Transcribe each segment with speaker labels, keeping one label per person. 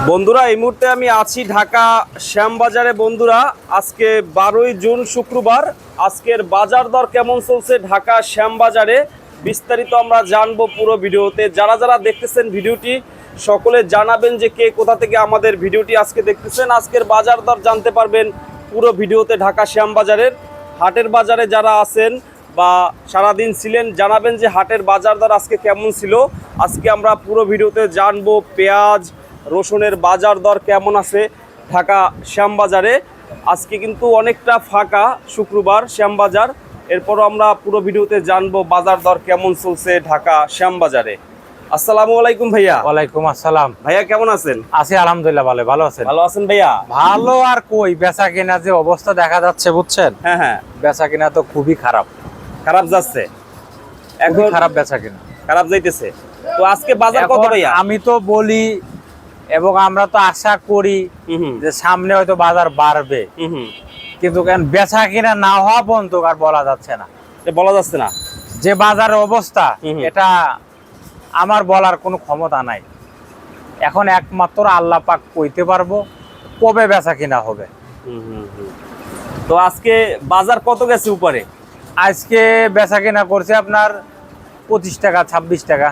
Speaker 1: বন্ধুরা এই মুহূর্তে আমি আছি ঢাকা শ্যামবাজারে। বন্ধুরা আজকে 12ই জুন শুক্রবার। আজকের বাজার দর কেমন চলছে ঢাকা শ্যামবাজারে বিস্তারিত আমরা জানবো পুরো ভিডিওতে। যারা যারা দেখতেছেন ভিডিওটি সকলে জানাবেন যে কে কোথা থেকে আমাদের ভিডিওটি আজকে দেখতেছেন। আজকের বাজার দর জানতে পারবেন পুরো ভিডিওতে। ঢাকা শ্যামবাজারের হাটের বাজারে যারা আছেন বা সারাদিন ছিলেন জানাবেন যে হাটের বাজার দর আজকে কেমন ছিল। আজকে আমরা পুরো ভিডিওতে জানবো পেঁয়াজ রসুনের বাজার দর কেমন আছে ঢাকা শ্যামবাজারে। আজকে কিন্তু অনেকটা ফাঁকা শুক্রবার শ্যামবাজার। এরপরও আমরা পুরো ভিডিওতে জানবো বাজার দর কেমন চলছে ঢাকা শ্যামবাজারে। আসসালামু আলাইকুম ভাইয়া।
Speaker 2: ওয়ালাইকুম আসসালাম।
Speaker 1: ভাইয়া কেমন আছেন?
Speaker 2: আছি আলহামদুলিল্লাহ, ভালো আছেন?
Speaker 1: ভালো আছেন ভাইয়া?
Speaker 2: ভালো আর কই, বেচা কেনা যে অবস্থা দেখা যাচ্ছে বুঝছেন।
Speaker 1: হ্যাঁ হ্যাঁ,
Speaker 2: বেচা কেনা তো খুবই খারাপ।
Speaker 1: খারাপ যাচ্ছে এখন?
Speaker 2: খারাপ বেচা কেনা,
Speaker 1: খারাপ যাইতেছে। তো আজকে বাজার কত ভাইয়া?
Speaker 2: আমি তো বলি এবং আমরা তো আশা করি যে সামনে হয়তো বাজার বাড়বে, কিন্তু কেন বেচা কিনা না হওয়া পর্যন্ত আর বলা যাচ্ছে না।
Speaker 1: বলা যাচ্ছে না
Speaker 2: যে বাজারের অবস্থা, এটা আমার বলার কোনো ক্ষমতা নাই। এখন একমাত্র আল্লাহ পাক কইতে পারবো কবে বেচা কিনা হবে।
Speaker 1: তো আজকে বাজার কত গেছে উপরে?
Speaker 2: আজকে বেচা কিনা করছে আপনার 25 টাকা 26 টাকা,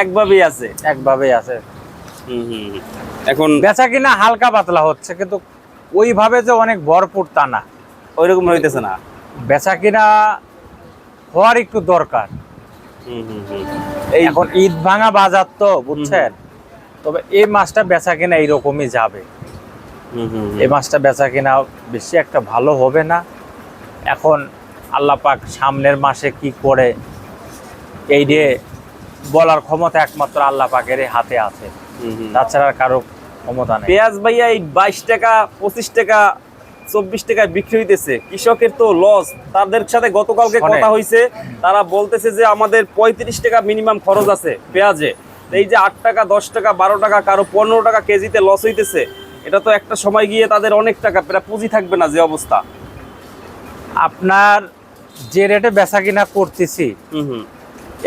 Speaker 1: একভাবেই আছে।
Speaker 2: একভাবেই আছে।
Speaker 1: এখন
Speaker 2: বেচা কিনা হালকা পাতলা হচ্ছে, কিন্তু ওইভাবে যে অনেক ভরপুর তা না,
Speaker 1: ওইরকম হইতেছে না।
Speaker 2: বেচা কিনা হওয়ার একটু দরকার। এখন ঈদ ভাঙা বাজার তো বুঝছেন, তবে এই মাসটা বেচা কিনা এইরকমই যাবে। এই মাসটা বেচা কিনা বেশি একটা ভালো হবে না। এখন আল্লাহ পাক সামনের মাসে কি করে এই যে বলার ক্ষমতা একমাত্র আল্লাহ পাকের হাতে আছে, তাছাড়া কারো ক্ষমতা নেই।
Speaker 1: পেঁয়াজ ভাইয়া এই 22 টাকা 25 টাকা 24 টাকায় বিক্রি হইতেছে, কৃষকের তো লস। তাদের সাথে গতকালকে কথা হয়েছে, তারা বলতেছে যে আমাদের 35 টাকা মিনিমাম খরচ আছে পেঁয়াজে। এই যে 8 টাকা 10 টাকা 12 টাকা কারো 15 টাকা কেজিতে লস হইতেছে, এটা তো একটা সময় গিয়ে তাদের অনেক টাকা প্রায় পুঁজি থাকবে না যে অবস্থা।
Speaker 2: আপনার যে রেটে বেচা কিনা করতেছি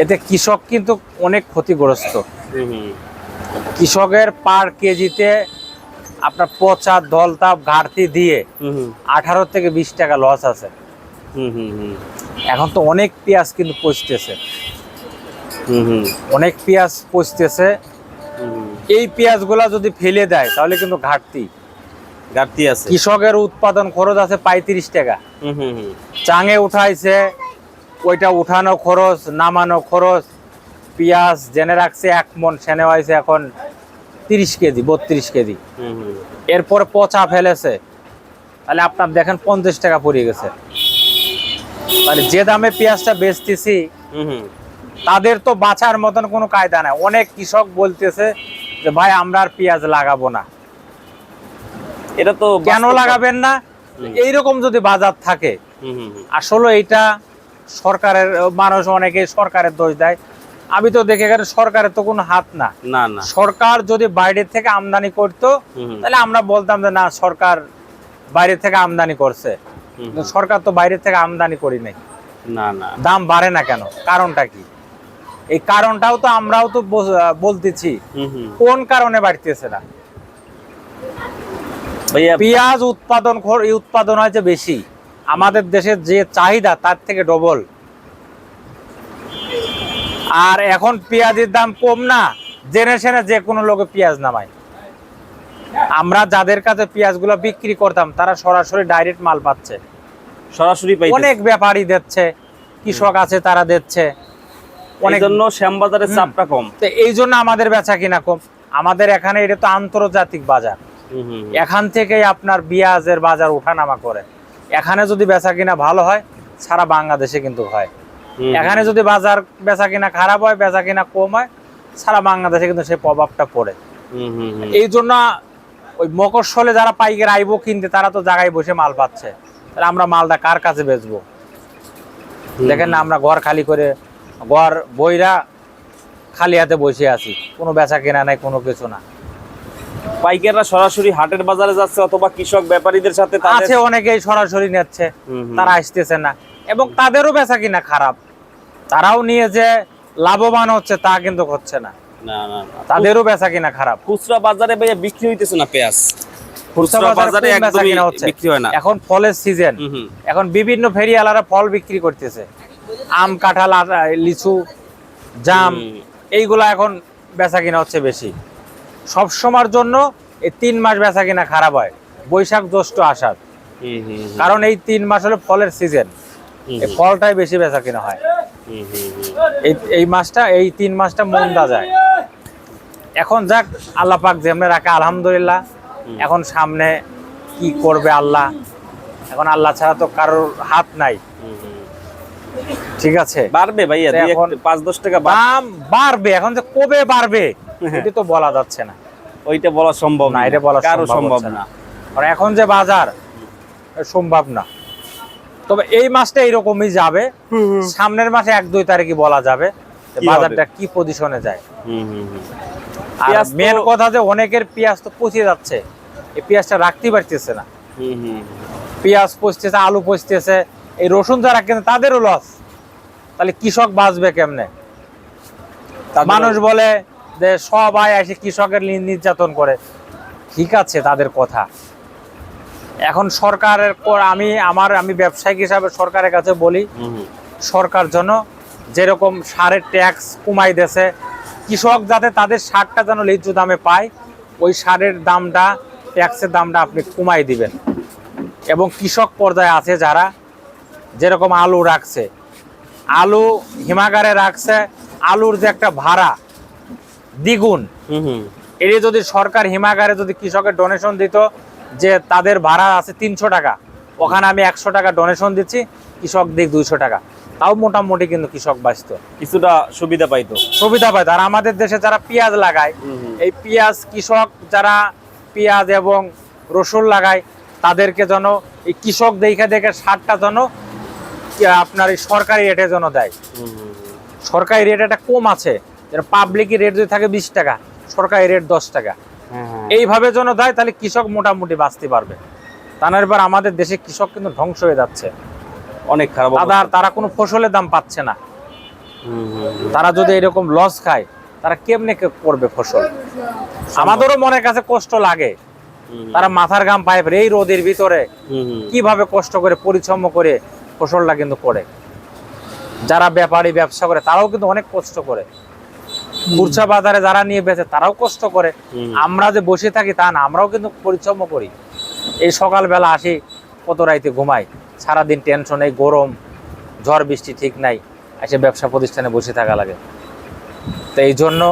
Speaker 2: এতে কৃষক কিন্তু অনেক ক্ষতিগ্রস্ত। কৃষকের পার কেজিতে আপনার পচা দলতাপ ঘাটতি দিয়ে 18 থেকে 20 টাকা লস আছে। এখন তো অনেক পেঁয়াজ কিন্তু পচতেছে, অনেক পেঁয়াজ পচতেছে। এই পেঁয়াজগুলা যদি ফেলে দেয় তাহলে কিন্তু ঘাটতি আছে। কৃষকের উৎপাদন খরচ আছে 35 টাকা, চাঙে উঠাইছে ওইটা উঠানো খরচ নামানো খরচ। পেঁয়াজ জেনে রাখছে 1 মন, সেনে হয়েছে এখন 30 কেজি 32 কেজি। এরপরে পচা ফেলেছে, তাহলে আপনার দেখেন 50 টাকা পড়ে গেছে। তাহলে যে দামে পেঁয়াজটা বেচতেছি তাদের তো বাঁচার মতন কোনো কায়দা নাই। অনেক কৃষক বলতেছে যে ভাই আমরা আর পেঁয়াজ লাগাবো না।
Speaker 1: এটা তো
Speaker 2: কেন লাগাবেন না? এইরকম যদি বাজার থাকে, আসলে এইটা সরকারের, মানুষ অনেকে সরকারের দোষ দেয়। আমি তো দেখে গেলে সরকারের তো কোনো হাত না। সরকার যদি বাইরে থেকে আমদানি করতো তাহলে আমরা বলতাম যে না সরকার বাইরে থেকে আমদানি করছে। সরকার তো বাইরে থেকে আমদানি করি নাই। দাম বাড়ে না কেন? কারণটা কি? এই কারণটাও তো আমরাও তো বলতেছি কোন কারণে বাড়তেছে না। পেঁয়াজ উৎপাদন হয়েছে বেশি, আমাদের দেশের যে চাহিদা তার থেকে ডবল। আর এখন পেঁয়াজের দাম কম না, জেনে শুনে যে কোনো লোকে পেঁয়াজ নামায়। আমরা যাদের কাছে পেঁয়াজগুলো বিক্রি করতাম তারা সরাসরি ডাইরেক্ট মাল পাচ্ছে,
Speaker 1: সরাসরি
Speaker 2: অনেক ব্যাপারী দিচ্ছে, কৃষক আছে তারা দিচ্ছে। অনেক জন্য
Speaker 1: শ্যামবাজারের চাপটা কম,
Speaker 2: তো এই জন্য আমাদের বেচা কিনা কম। আমাদের এখানে এটা তো আন্তর্জাতিক বাজার, এখান থেকেই আপনার পেঁয়াজের বাজার ওঠানামা করে। এখানে যদি বেচা কিনা ভালো হয় সারা বাংলাদেশে কিন্তু হয়। এখানে যদি বাজার বেচা কিনা খারাপ হয়, বেচা কিনা কম হয়, সারা বাংলাদেশে কিন্তু সেই প্রভাবটা পড়ে। এই জন্য ওই মকরশলে যারা পাইকার আইবো কিনতে তারা তো জায়গায় বসে মাল পাচ্ছে, তাহলে আমরা মালটা কার কাছে বেচবো? দেখেন না, আমরা ঘর খালি করে, ঘর বইরা খালি হাতে বসে আছি, কোনো বেচা কেনা নাই, কোনো কিছু না।
Speaker 1: পাইকাররা সরাসরি হাটের বাজারে যাচ্ছে অথবা কৃষক ব্যাপারীদের সাথে
Speaker 2: আছে, অনেকেই সরাসরি নিচ্ছে, তারা আসতেছে না এবং তাদেরও বেচা কিনা খারাপ। তারাও নিয়ে যে লাভবান হচ্ছে তা কিন্তু হচ্ছে না।
Speaker 1: না না না।
Speaker 2: তাদেরও বেচা কিনা খারাপ।
Speaker 1: খুচরা বাজারে ভাইয়া বিক্রি হইতেছে না পেঁয়াজ,
Speaker 2: খুচরা বাজারে
Speaker 1: একদমই
Speaker 2: বেচা কিনা হচ্ছে।
Speaker 1: বিক্রি হয় না।
Speaker 2: এখন ফলের সিজন, এখন বিভিন্ন ফেরিওয়ালারা ফল বিক্রি করতেছে, আম, কাঁঠাল, লিচু, জাম, এইগুলা এখন বেচা কিনা হচ্ছে বেশি। সব সময়ের জন্য এই 3 মাস বেচা কিনা খারাপ হয়, বৈশাখ, জ্যৈষ্ঠ, আষাঢ়। কারণ এই 3 মাস হলো ফলের সিজন, এই ফলটাই বেশি বেচা কিনা হয়। এই মাসটা, এই 3 মাসটা মন্দা যায়। এখন যাক, আল্লাহ পাক যেমনে রাখে আলহামদুলিল্লাহ। এখন সামনে কি করবে আল্লাহ, এখন আল্লাহ ছাড়া তো কারোর হাত নাই। ঠিক আছে,
Speaker 1: বাড়বে ভাইয়া,
Speaker 2: এখন
Speaker 1: 5-10 টাকা
Speaker 2: দাম বাড়বে, এখন যে কবে বাড়বে এটা তো বলা যাচ্ছে না।
Speaker 1: ওইটা বলা সম্ভব
Speaker 2: না, এটা বলা
Speaker 1: কারো সম্ভব
Speaker 2: হচ্ছে
Speaker 1: না।
Speaker 2: আর এখন যে বাজার, সম্ভব না। তবে এই মাসটা এরকমই যাবে, সামনের মাসে 1-2 তারিখে বলা যাবে যে
Speaker 1: কি
Speaker 2: বাজারটা
Speaker 1: হবে?
Speaker 2: কি পজিশনে যায়। আর
Speaker 1: পেঁয়াজ তো-
Speaker 2: মেন কথা যে অনেকের পেঁয়াজ তো পচে যাচ্ছে, এই পেঁয়াজটা রাখতে পারতেছে না। পেঁয়াজ পচতেছে, আলু পচতেছে, এই রসুন যারা কেনে তাদেরও লস। তাহলে কৃষক বাঁচবে কেমনে? মানুষ বলে যে সবাই এসে কৃষকের নির্যাতন করে, ঠিক আছে তাদের কথা। এখন সরকারের আমি ব্যবসায়িক হিসাবে সরকারের কাছে বলি, সরকার যেন যেরকম সারের ট্যাক্স কমাই দেছে, কৃষক যাতে তাদের সারটা যেন ন্যায্য দামে পায়, ওই সারের দামটা, ট্যাক্সের দামটা আপনি কমাই দিবেন। এবং কৃষক পর্যায়ে আছে যারা, যেরকম আলু রাখছে, আলু হিমাগারে রাখছে, আলুর যে একটা ভাড়া দ্বিগুণ, এর যদি সরকার হিমাগারে যদি কৃষকের ডোনেশন দিত, যে তাদের ভাড়া আছে 300 টাকা, ওখানে আমি 100 টাকা ডোনেশন দিচ্ছি, কৃষক দিক 200 টাকা, তাও মোটামুটি কিন্তু কৃষক বাঁচত,
Speaker 1: কিছুটা সুবিধা পাইতো।
Speaker 2: আর আমাদের দেশে যারা পেঁয়াজ লাগায়, এই পেঁয়াজ কৃষক যারা পেঁয়াজ এবং রসুন লাগায়, তাদেরকে যেন এই কৃষক দেখে সারটা যেন আপনার এই সরকারি রেটে যেন দেয়। সরকারি রেট একটা কম আছে, পাবলিকের রেট যদি থাকে 20 টাকা, সরকারি রেট 10 টাকা, এইভাবে যেন দেয়, তাহলে কৃষক মোটামুটি বাঁচতে পারবে। তার এবার আমাদের দেশে কৃষক কিন্তু ধ্বংস হয়ে যাচ্ছে,
Speaker 1: অনেক খারাপ।
Speaker 2: তারা কোনো ফসলের দাম পাচ্ছে না। তারা যদি এরকম লস খায়, তারা কেমনে করবে ফসল? আমাদেরও মনের কাছে কষ্ট লাগে, তারা মাথার ঘাম পায় এই রোদের ভিতরে কিভাবে কষ্ট করে পরিশ্রম করে ফসলটা কিন্তু করে। যারা ব্যাপারী ব্যবসা করে তারাও কিন্তু অনেক কষ্ট করে, খুচরা বাজারে যারা নিয়ে বেচে তারাও কষ্ট করে। আমরা যে বসে থাকি তা না, আমরাও কিন্তু পরিশ্রম করি। এই সকালবেলা আসি, কত রাইতে ঘুমাই, সারাদিন টেনশন, এই গরম, ঝড় বৃষ্টি ঠিক নাই, এসে ব্যবসা প্রতিষ্ঠানে বসে থাকা লাগে। তো এই জন্য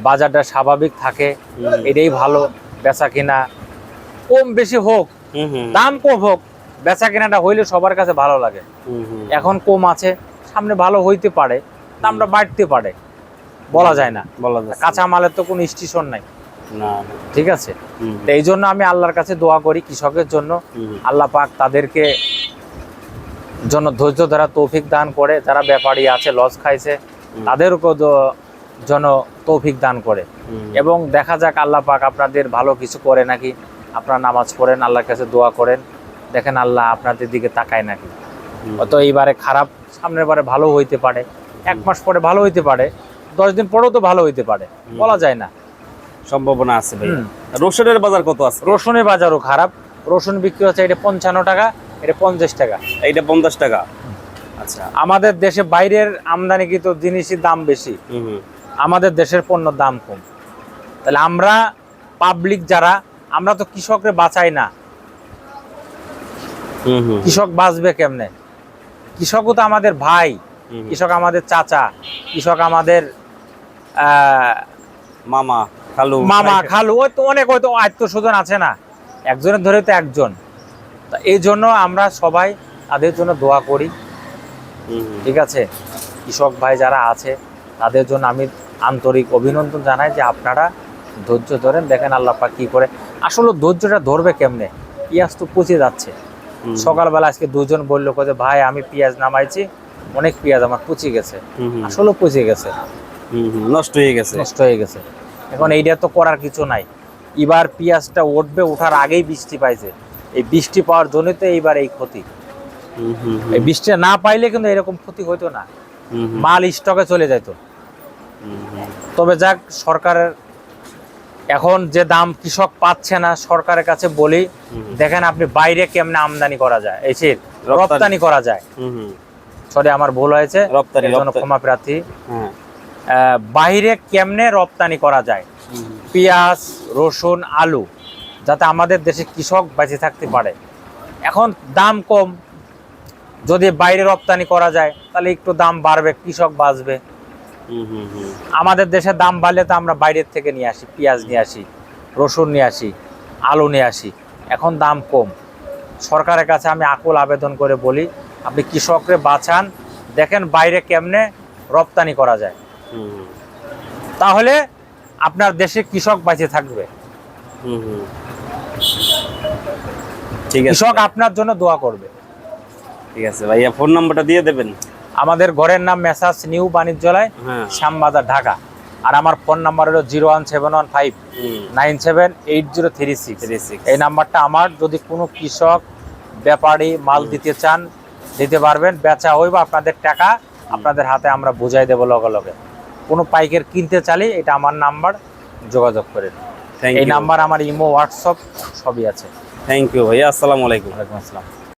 Speaker 2: বাজারটা স্বাভাবিক থাকে, এটাই ভালো। বেচা কিনা কম বেশি হোক, দাম কম হোক, বেচা কেনাটা হইলে সবার কাছে ভালো লাগে। এখন কম আছে, সামনে ভালো হইতে পারে, দামটা বাড়তে পারে, বলা যায় না। কাঁচা মালের তো কোনো স্টেশন নাই, ঠিক আছে। তো এই জন্য আমি আল্লাহর কাছে দোয়া করি কৃষকের জন্য, আল্লাহ পাক তাদেরকে জন্য ধৈর্য ধরা তৌফিক দান করে। যারা ব্যাপারী আছে লস খাইছে, তাদেরকেও যেন তৌফিক দান করে। এবং দেখা যাক আল্লাহ পাক আপনাদের ভালো কিছু করে নাকি। আপনারা নামাজ পড়েন, আল্লাহর কাছে দোয়া করেন, দেখেন আল্লাহ আপনাদের দিকে তাকায় নাকি। অত এইবারে খারাপ, সামনের বারে ভালো হইতে পারে, 1 মাস পরে ভালো হইতে পারে, 10 দিন পরেও তো ভালো হইতে পারে, বলা যায় না,
Speaker 1: সম্ভাবনা আছে ভাই। রসুনের বাজার কত আছে?
Speaker 2: রসুনের বাজারও খারাপ। রসুন বিক্রি হচ্ছে এটা 55 টাকা, এটা 50 টাকা,
Speaker 1: এইটা 50 টাকা। আচ্ছা,
Speaker 2: আমাদের দেশে বাইরের আমদানিকৃত জিনিসের দাম বেশি, আমাদের দেশের পণ্যের দাম কম। তাহলে আমরা পাবলিক যারা, আমরা তো কৃষকরে বাঁচাই না। কৃষক বাঁচবে কেমনে? কৃষকও তো আমাদের ভাই, কৃষক আমাদের চাচা, কৃষক আমাদের
Speaker 1: মামা
Speaker 2: খালু, ওই তো অনেক, হয়তো আত্মীয় স্বজন আছে না, একজনের ধরে তো একজন। এই জন্য আমরা সবাই তাদের জন্য দোয়া করি, ঠিক আছে। কৃষক ভাই যারা আছে তাদের জন্য আমি আন্তরিক অভিনন্দন জানাই যে আপনারা ধৈর্য ধরেন, দেখেন আল্লাহ পাক কি করে। আসলে ধৈর্যটা ধরবে কেমনে? পেঁয়াজ তো পচে যাচ্ছে। সকালবেলা আজকে 2 জন বললো যে ভাই আমি পেঁয়াজ নামাইছি, অনেক পেঁয়াজ আমার পচে গেছে। আসলে পচে গেছে,
Speaker 1: নষ্ট হয়ে গেছে।
Speaker 2: এখন এইটা তো করার কিছু নাই। এবার পেঁয়াজটা উঠবে, ওঠার আগেই বৃষ্টি পাইছে, এই বৃষ্টি পাওয়ার জন্য তো এইবার এই ক্ষতি। এই বৃষ্টি না পাইলে কিন্তু এরকম ক্ষতি হইতো না, মাল স্টকে চলে যেত। তবে যাক, সরকারের এখন যে দাম কৃষক পাচ্ছে না, সরকারের কাছে বলি দেখেন আপনি বাইরে কেমনে আমদানি করা যায়, এই যে রপ্তানি করা যায়। সরি, আমার ভুল হয়েছে, এর জন্য ক্ষমা প্রার্থী। বাইরে কেমনে রপ্তানি করা যায় পেঁয়াজ, রসুন, আলু, যাতে আমাদের দেশে কৃষক বেঁচে থাকতে পারে। এখন দাম কম, যদি বাইরে রপ্তানি করা যায় তাহলে একটু দাম বাড়বে, কৃষক বাঁচবে। আমাদের দেশে দাম বাড়লে তো আমরা বাইরের থেকে নিয়ে আসি, পেঁয়াজ নিয়ে আসি, রসুন নিয়ে আসি, আলু নিয়ে আসি। এখন দাম কম, সরকারের কাছে আমি আকুল আবেদন করে বলি আপনি কৃষকরে বাঁচান, দেখেন বাইরে কেমনে রপ্তানি করা যায়, তাহলে আপনার দেশে কৃষক বেঁচে থাকবে। কৃষক আপনার জন্য দোয়া করবে।
Speaker 1: ঠিক আছে ভাইয়া, ফোন নাম্বারটা দিয়ে দেবেন।
Speaker 2: আমাদের ঘরের নাম মেসার্স নিউ বাণিজ্যালয়, শ্যামবাজার, ঢাকা। আর আমার ফোন নাম্বার হলো 01715978036। এই নাম্বারটা আমার। যদি কোনো কৃষক ব্যাপারী মাল দিতে চান দিতে পারবেন, বেচা হইব আপনাদের টাকা আপনাদের হাতে আমরা বুঝাই দেবো লগে লগে। কোনো পাইকার কিনতে চাইলে এটা আমার নাম্বার, যোগাযোগ করেন। এই নাম্বার আমার ইমো, হোয়াটসঅ্যাপ সবই আছে।
Speaker 1: থ্যাংক ইউ ভাইয়া, আসসালামু আলাইকুম।
Speaker 2: ওয়ালাইকুম আসসালাম।